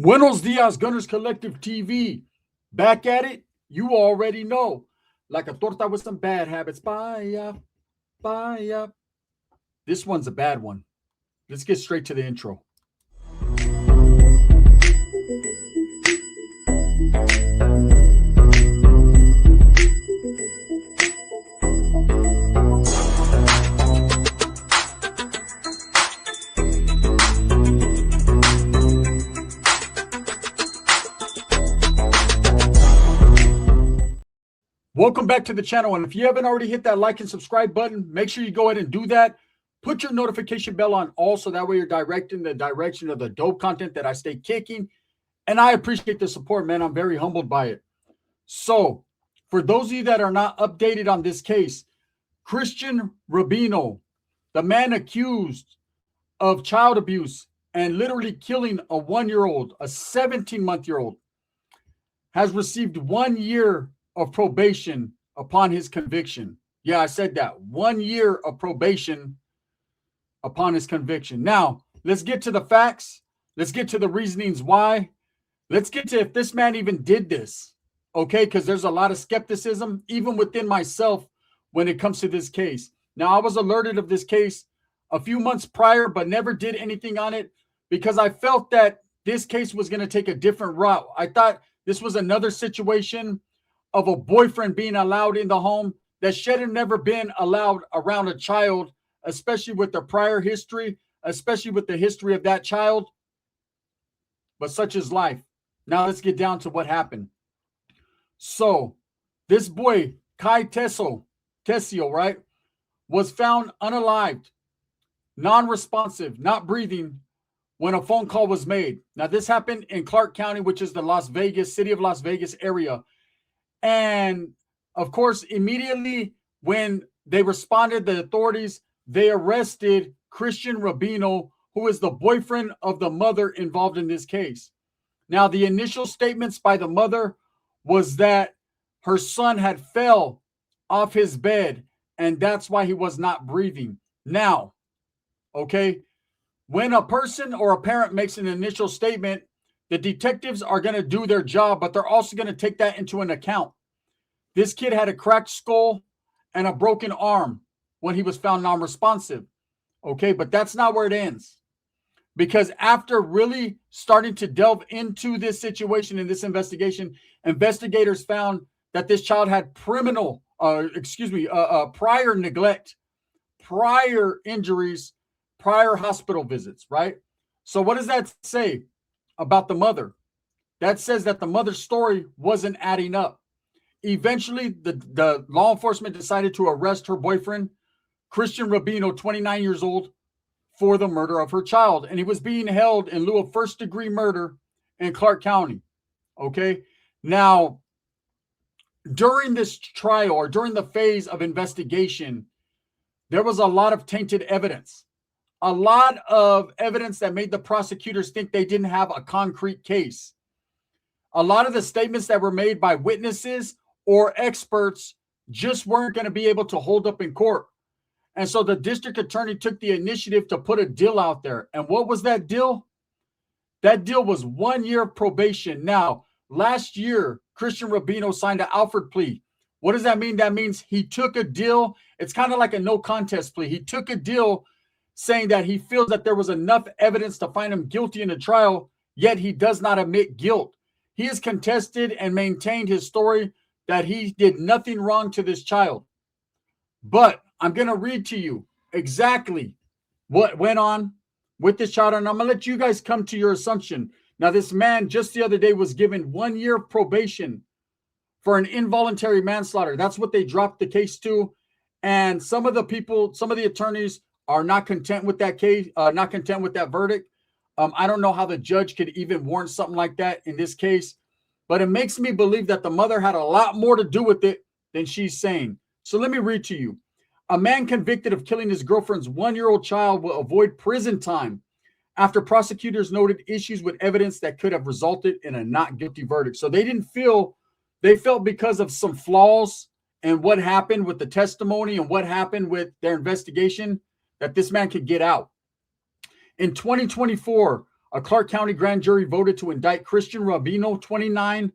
Buenos dias, Gunners Collective TV. Back at it, you already know. Like a torta with some bad habits. Bye. Bye. This one's a bad one. Let's get straight to the intro. Welcome back to the channel, and if you haven't already hit that like and subscribe button, make sure you go ahead and do that. Put your notification bell on all so that way you're directing the direction of the dope content that I stay kicking, and I appreciate the support, man. I'm very humbled by it. So, for those of you that are not updated on this case, Christian Rubino, the man accused of child abuse and literally killing a 1-year-old, a 17-month-old, has received 1 year of probation upon his conviction. Yeah, I said that. 1 year of probation upon his conviction. Now, let's get to the facts. Let's get to the reasonings why. Let's get to if this man even did this. Okay, because there's a lot of skepticism, even within myself, when it comes to this case. Now, I was alerted of this case a few months prior, but never did anything on it because I felt that this case was going to take a different route. I thought this was another situation of a boyfriend being allowed in the home that should have never been allowed around a child, especially with the prior history, especially with the history of that child. But such is life. Now let's get down to what happened. So this boy, Kai Tesio, right, was found unalived, non-responsive, not breathing when a phone call was made. Now this happened in Clark County, which is the city of Las Vegas area. And of course, immediately when they responded, the authorities, they arrested Christian Rubino, who is the boyfriend of the mother involved in this case. Now, the initial statements by the mother was that her son had fell off his bed, and that's why he was not breathing. Now, okay, when a person or a parent makes an initial statement, the detectives are going to do their job, but they're also going to take that into an account. This kid had a cracked skull and a broken arm when he was found non-responsive. Okay, but that's not where it ends. Because after really starting to delve into this situation and this investigation, investigators found that this child had prior neglect, prior injuries, prior hospital visits, right? So what does that say about the mother? That says that the mother's story wasn't adding up. Eventually, the law enforcement decided to arrest her boyfriend, Christian Rubino, 29 years old, for the murder of her child. And he was being held in lieu of first-degree murder in Clark County. Okay? Now, during this trial, or during the phase of investigation, there was a lot of tainted evidence. A lot of evidence that made the prosecutors think they didn't have a concrete case. A lot of the statements that were made by witnesses or experts just weren't going to be able to hold up in court. And so the district attorney took the initiative to put a deal out there. And what was that deal? That deal was 1 year of probation. Now, last year, Christian Rubino signed an Alford plea. What does that mean? That means he took a deal. It's kind of like a no contest plea. He took a deal saying that he feels that there was enough evidence to find him guilty in the trial, yet he does not admit guilt. He has contested and maintained his story that he did nothing wrong to this child. But I'm going to read to you exactly what went on with this child, and I'm going to let you guys come to your assumption. Now, this man just the other day was given 1 year of probation for an involuntary manslaughter. That's what they dropped the case to. And some of the people, some of the attorneys are not content with that case, not content with that verdict. I don't know how the judge could even warrant something like that in this case, but it makes me believe that the mother had a lot more to do with it than she's saying. So let me read to you. A man convicted of killing his girlfriend's 1-year-old child will avoid prison time after prosecutors noted issues with evidence that could have resulted in a not guilty verdict. So they felt because of some flaws and what happened with the testimony and what happened with their investigation that this man could get out. In 2024, A Clark County grand jury voted to indict Christian Rubino, 29,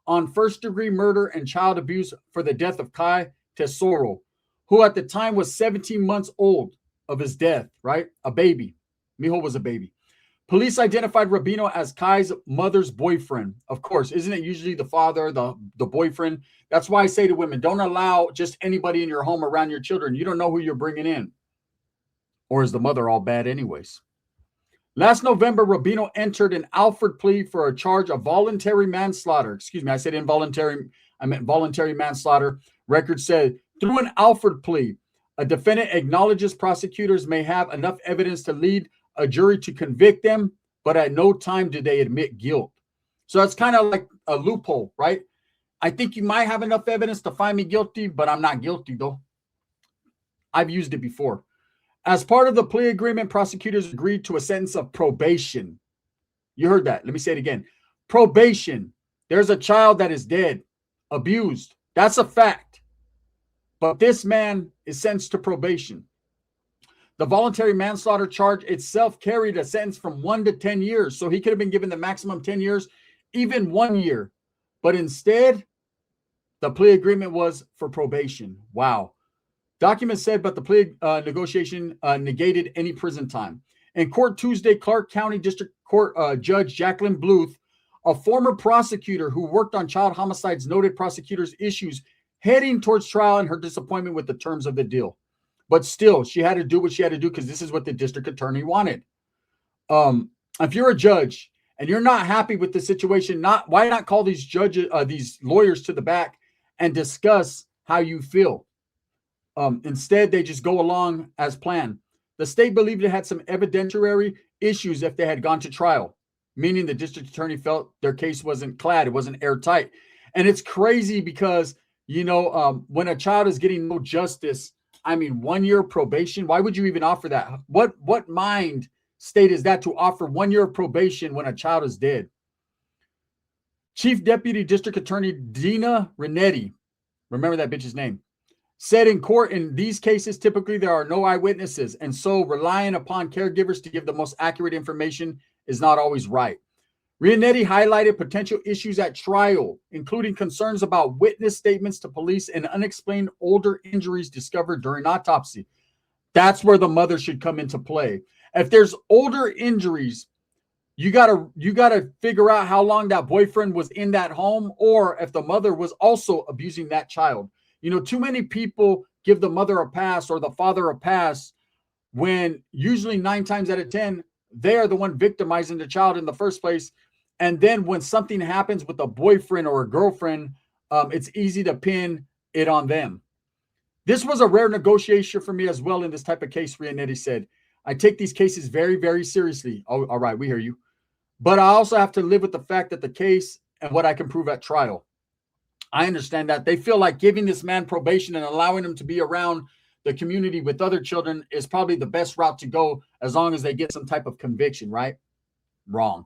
on first-degree murder and child abuse for the death of Kai Tesoro, who at the time was 17 months old of his death, right? A baby. Mijo was a baby. Police identified Rubino as Kai's mother's boyfriend. Of course, isn't it usually the father, the boyfriend? That's why I say to women, don't allow just anybody in your home around your children. You don't know who you're bringing in. Or is the mother all bad anyways? Last November, Rubino entered an Alford plea for a charge of voluntary manslaughter. Excuse me, I said involuntary, I meant voluntary manslaughter. Records said through an Alford plea, a defendant acknowledges prosecutors may have enough evidence to lead a jury to convict them, but at no time did they admit guilt. So it's kind of like a loophole, right? I think you might have enough evidence to find me guilty, but I'm not guilty though. I've used it before. As part of the plea agreement, prosecutors agreed to a sentence of probation. You heard that. Let me say it again. Probation. There's a child that is dead, abused. That's a fact. But this man is sentenced to probation. The voluntary manslaughter charge itself carried a sentence from 1 to 10 years. So he could have been given the maximum 10 years, even 1 year. But instead, the plea agreement was for probation. Wow. Documents said, but the plea negotiation negated any prison time. In court Tuesday, Clark County District Court Judge Jacqueline Bluth, a former prosecutor who worked on child homicides, noted prosecutors' issues heading towards trial and her disappointment with the terms of the deal. But still, she had to do what she had to do because this is what the district attorney wanted. If you're a judge and you're not happy with the situation, why not call these judges, these lawyers to the back and discuss how you feel? Instead, they just go along as planned. The state believed it had some evidentiary issues if they had gone to trial, meaning the district attorney felt their case wasn't clad, it wasn't airtight. And it's crazy because, you know, when a child is getting no justice, I mean, 1 year probation, why would you even offer that? What mind state is that to offer 1 year of probation when a child is dead? Chief Deputy District Attorney Dina Renetti, remember that bitch's name, said in court, in these cases, typically there are no eyewitnesses, and so relying upon caregivers to give the most accurate information is not always right. Rianetti highlighted potential issues at trial, including concerns about witness statements to police and unexplained older injuries discovered during autopsy. That's where the mother should come into play. If there's older injuries, you gotta figure out how long that boyfriend was in that home, or if the mother was also abusing that child. You know, too many people give the mother a pass or the father a pass when usually 9 times out of 10, they're the one victimizing the child in the first place. And then when something happens with a boyfriend or a girlfriend, it's easy to pin it on them. This was a rare negotiation for me as well in this type of case, Rianetti said. I take these cases very, very seriously. Oh, all right, we hear you. But I also have to live with the fact that the case and what I can prove at trial. I understand that. They feel like giving this man probation and allowing him to be around the community with other children is probably the best route to go as long as they get some type of conviction, right? Wrong.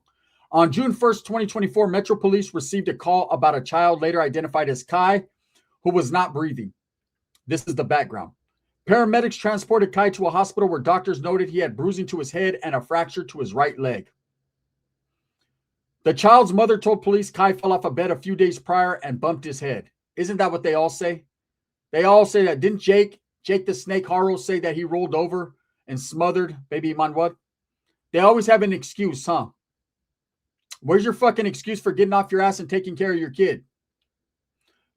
On June 1st, 2024, Metro Police received a call about a child later identified as Kai who was not breathing. This is the background. Paramedics transported Kai to a hospital where doctors noted he had bruising to his head and a fracture to his right leg. The child's mother told police Kai fell off a bed a few days prior and bumped his head. Isn't that what they all say? They all say that. Didn't Jake the Snake Harrow say that he rolled over and smothered baby Manuel? They always have an excuse, huh? Where's your fucking excuse for getting off your ass and taking care of your kid?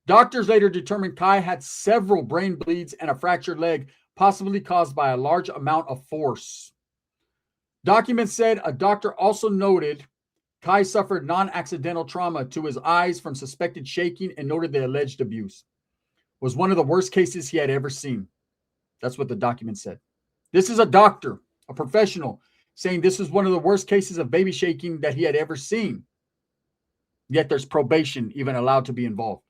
Doctors later determined Kai had several brain bleeds and a fractured leg, possibly caused by a large amount of force. Documents said a doctor also noted Kai suffered non-accidental trauma to his eyes from suspected shaking and noted the alleged abuse was one of the worst cases he had ever seen. That's what the document said. This is a doctor, a professional, saying this is one of the worst cases of baby shaking that he had ever seen. Yet there's probation even allowed to be involved.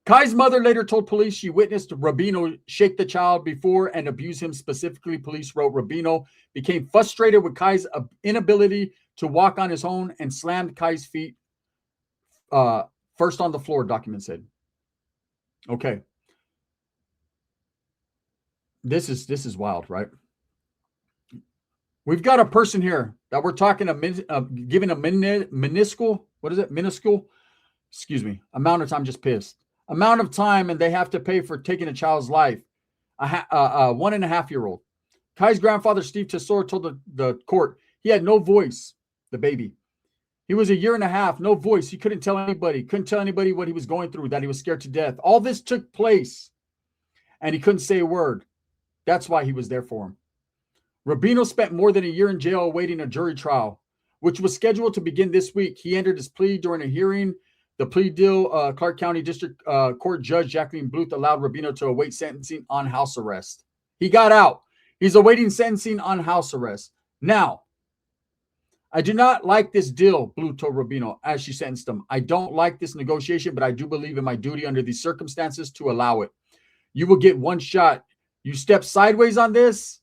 Kai's mother later told police she witnessed Rubino shake the child before and abuse him specifically. Police wrote Rubino became frustrated with Kai's inability to walk on his own and slammed Kai's feet first on the floor, document said. Okay. This is wild, right? We've got a person here that we're talking giving a minuscule, what is it? Minuscule, excuse me, amount of time, just pissed. Amount of time, and they have to pay for taking a child's life. A 1.5-year-old. Kai's grandfather, Steve Tesoro, told the court he had no voice, the baby. He was 1.5 years, no voice. He couldn't tell anybody what he was going through, that he was scared to death. All this took place, and he couldn't say a word. That's why he was there for him. Rubino spent more than a year in jail awaiting a jury trial, which was scheduled to begin this week. He entered his plea during a hearing. The plea deal, Clark County District Court Judge Jacqueline Bluth allowed Rubino to await sentencing on house arrest. He got out. He's awaiting sentencing on house arrest. Now, I do not like this deal, Bluth told Rubino as she sentenced him. I don't like this negotiation, but I do believe in my duty under these circumstances to allow it. You will get one shot. You step sideways on this,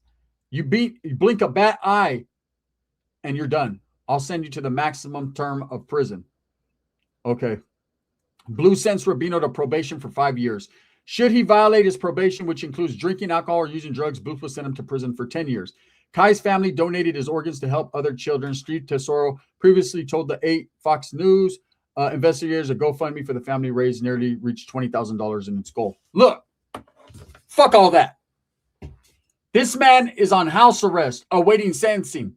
you blink a bat eye, and you're done. I'll send you to the maximum term of prison. Okay. Blue sentenced Rubino to probation for 5 years. Should he violate his probation, which includes drinking alcohol or using drugs, Bluth will send him to prison for 10 years. Kai's family donated his organs to help other children. Steve Tesoro previously told the 8 Fox News investigators a GoFundMe for the family raised nearly reached $20,000 in its goal. Look, fuck all that. This man is on house arrest, awaiting sentencing.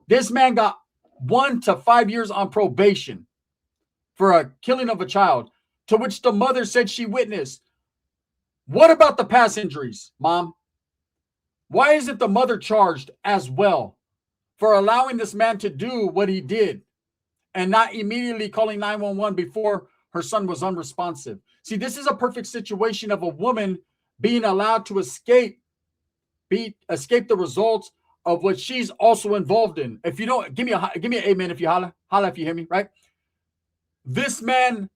This man got 1 to 5 years on probation for a killing of a child, to which the mother said she witnessed. What about the past injuries, Mom? Why isn't the mother charged as well for allowing this man to do what he did and not immediately calling 911 before her son was unresponsive? See, this is a perfect situation of a woman being allowed to escape the results of what she's also involved in. If you don't, give me an amen if you holla if you hear me, right? This man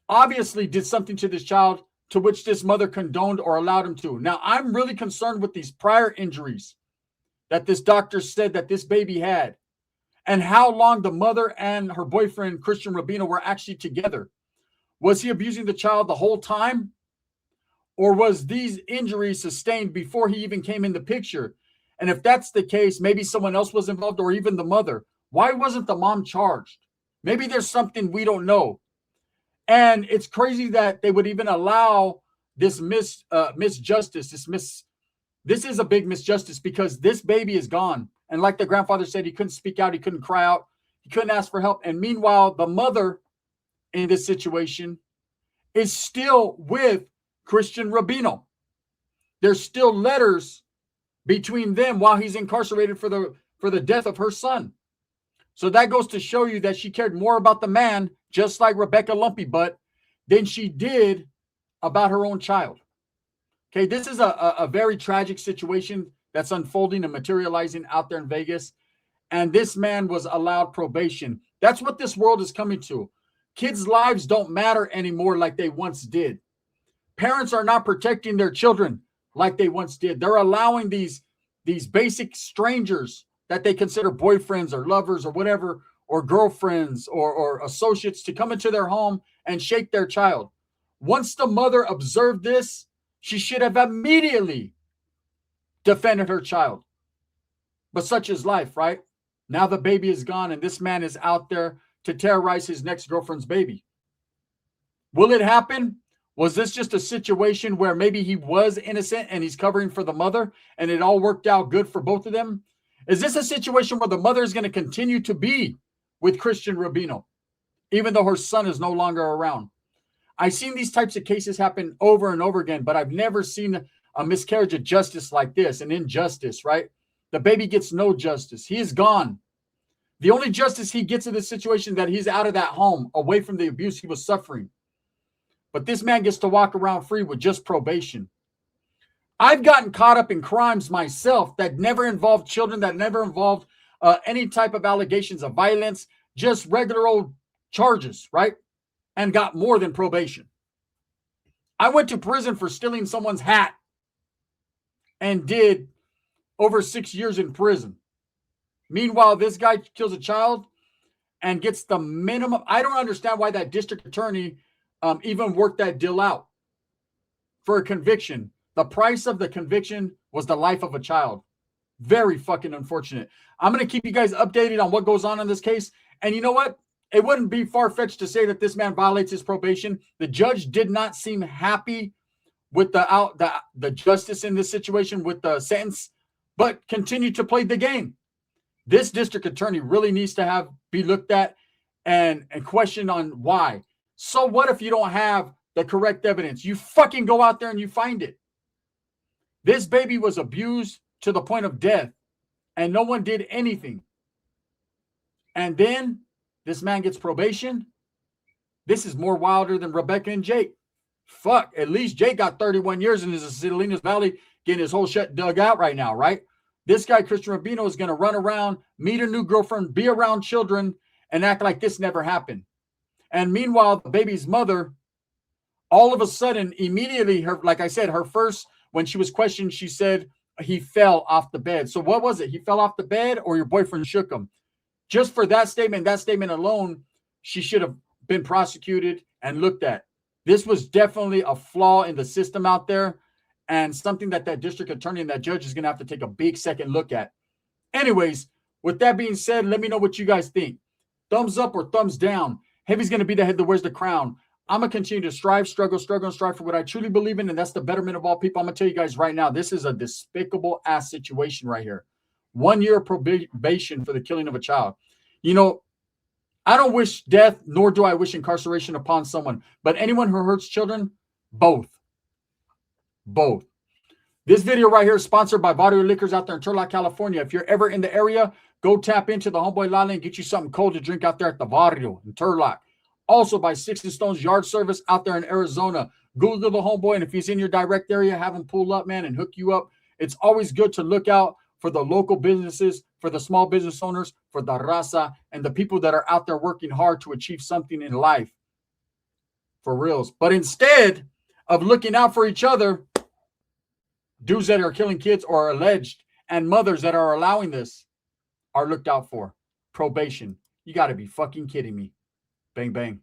obviously did something to this child to which this mother condoned or allowed him to. Now, I'm really concerned with these prior injuries that this doctor said that this baby had and how long the mother and her boyfriend, Christian Rubino, were actually together. Was he abusing the child the whole time? Or was these injuries sustained before he even came in the picture? And if that's the case, maybe someone else was involved or even the mother. Why wasn't the mom charged? Maybe there's something we don't know. And it's crazy that they would even allow this misjustice. This is a big misjustice because this baby is gone. And like the grandfather said, he couldn't speak out. He couldn't cry out. He couldn't ask for help. And meanwhile, the mother in this situation is still with Christian Rubino. There's still letters between them while he's incarcerated for the death of her son. So that goes to show you that she cared more about the man, just like Rebecca Lumpy Butt, than she did about her own child. Okay, this is a very tragic situation that's unfolding and materializing out there in Vegas. And this man was allowed probation. That's what this world is coming to. Kids' lives don't matter anymore like they once did. Parents are not protecting their children like they once did. They're allowing these basic strangers that they consider boyfriends or lovers or whatever, or girlfriends or associates to come into their home and shake their child. Once the mother observed this, she should have immediately defended her child. But such is life, right? Now the baby is gone and this man is out there to terrorize his next girlfriend's baby. Will it happen? Was this just a situation where maybe he was innocent and he's covering for the mother and it all worked out good for both of them? Is this a situation where the mother is going to continue to be with Christian Rubino, even though her son is no longer around? I've seen these types of cases happen over and over again, but I've never seen a miscarriage of justice like this, an injustice, right? The baby gets no justice. He is gone. The only justice he gets in this situation is that he's out of that home, away from the abuse he was suffering. But this man gets to walk around free with just probation. I've gotten caught up in crimes myself that never involved children, that never involved any type of allegations of violence, just regular old charges, right? And got more than probation. I went to prison for stealing someone's hat and did over 6 years in prison. Meanwhile, this guy kills a child and gets the minimum. I don't understand why that district attorney even worked that deal out for a conviction. The price of the conviction was the life of a child. Very fucking unfortunate. I'm going to keep you guys updated on what goes on in this case. And you know what? It wouldn't be far-fetched to say that this man violates his probation. The judge did not seem happy with the justice in this situation, with the sentence, but continued to play the game. This district attorney really needs to be looked at and questioned on why. So what if you don't have the correct evidence? You fucking go out there and you find it. This baby was abused to the point of death, and no one did anything. And then this man gets probation. This is more wilder than Rebecca and Jake. Fuck, at least Jake got 31 years and is in Salinas Valley getting his whole shit dug out right now, right? This guy, Christian Rubino, is going to run around, meet a new girlfriend, be around children, and act like this never happened. And meanwhile, the baby's mother, all of a sudden, immediately, like I said, when she was questioned, she said he fell off the bed. So what was it? He fell off the bed, or your boyfriend shook him? Just for that statement alone, she should have been prosecuted and looked at. This was definitely a flaw in the system out there, and something that district attorney and that judge is going to have to take a big second look at. Anyways, with that being said, let me know what you guys think. Thumbs up or thumbs down. Heavy's going to be the head that wears the crown. I'm going to continue to struggle, and strive for what I truly believe in, and that's the betterment of all people. I'm going to tell you guys right now, this is a despicable ass situation right here. 1 year probation for the killing of a child. You know, I don't wish death, nor do I wish incarceration upon someone. But anyone who hurts children, both. Both. This video right here is sponsored by Barrio Liquors out there in Turlock, California. If you're ever in the area, go tap into the homeboy Ller and get you something cold to drink out there at the Barrio in Turlock. Also by Sticks and Stones Yard Service out there in Arizona. Google the homeboy, and if he's in your direct area, have him pull up, man, and hook you up. It's always good to look out for the local businesses, for the small business owners, for the raza, and the people that are out there working hard to achieve something in life. For reals. But instead of looking out for each other, dudes that are killing kids or are alleged, and mothers that are allowing this are looked out for. Probation. You got to be fucking kidding me. Bang, bang.